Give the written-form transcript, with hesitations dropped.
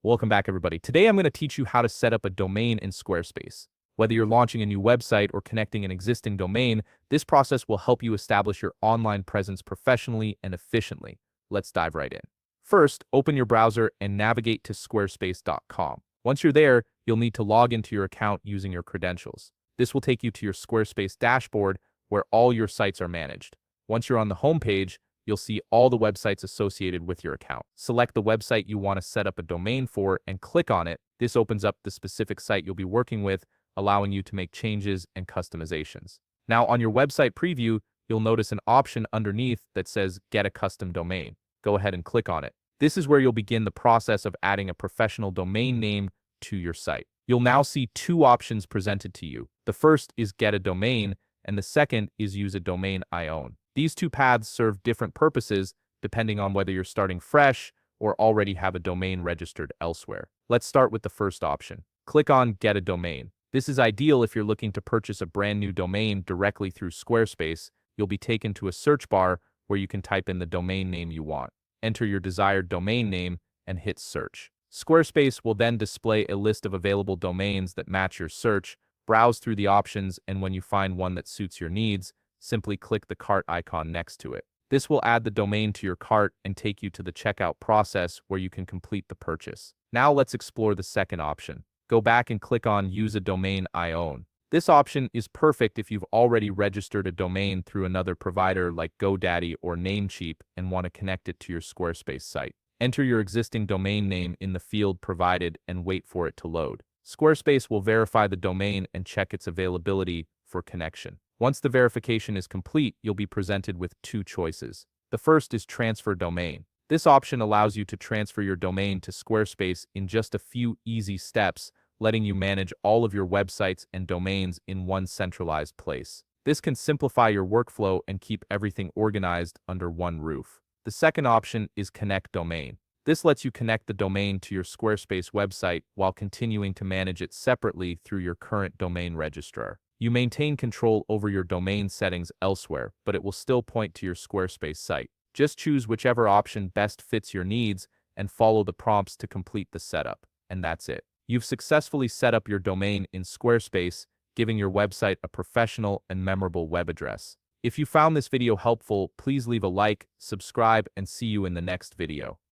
Welcome back, everybody. Today I'm going to teach you how to set up a domain in Squarespace. Whether you're launching a new website or connecting an existing domain, this process will help you establish your online presence professionally and efficiently. Let's dive right in. First, open your browser and navigate to squarespace.com. Once you're there, you'll need to log into your account using your credentials. This will take you to your Squarespace dashboard where all your sites are managed. Once you're on the home page, you'll see all the websites associated with your account. Select the website you want to set up a domain for and click on it. This opens up the specific site you'll be working with, allowing you to make changes and customizations. Now, on your website preview, you'll notice an option underneath that says Get a Custom Domain. Go ahead and click on it. This is where you'll begin the process of adding a professional domain name to your site. You'll now see two options presented to you. The first is Get a Domain, and the second is Use a Domain I Own. These two paths serve different purposes depending on whether you're starting fresh or already have a domain registered elsewhere. Let's start with the first option. Click on Get a Domain. This is ideal if you're looking to purchase a brand new domain directly through Squarespace. You'll be taken to a search bar where you can type in the domain name you want. Enter your desired domain name and hit search. Squarespace will then display a list of available domains that match your search. Browse through the options, and when you find one that suits your needs, simply click the cart icon next to it. This will add the domain to your cart and take you to the checkout process where you can complete the purchase. Now let's explore the second option. Go back and click on Use a Domain I Own. This option is perfect if you've already registered a domain through another provider like GoDaddy or Namecheap and want to connect it to your Squarespace site. Enter your existing domain name in the field provided and wait for it to load. Squarespace will verify the domain and check its availability for connection. Once the verification is complete, you'll be presented with two choices. The first is Transfer Domain. This option allows you to transfer your domain to Squarespace in just a few easy steps, letting you manage all of your websites and domains in one centralized place. This can simplify your workflow and keep everything organized under one roof. The second option is Connect Domain. This lets you connect the domain to your Squarespace website while continuing to manage it separately through your current domain registrar. You maintain control over your domain settings elsewhere, but it will still point to your Squarespace site. Just choose whichever option best fits your needs and follow the prompts to complete the setup. And that's it. You've successfully set up your domain in Squarespace, giving your website a professional and memorable web address. If you found this video helpful, please leave a like, subscribe, and see you in the next video.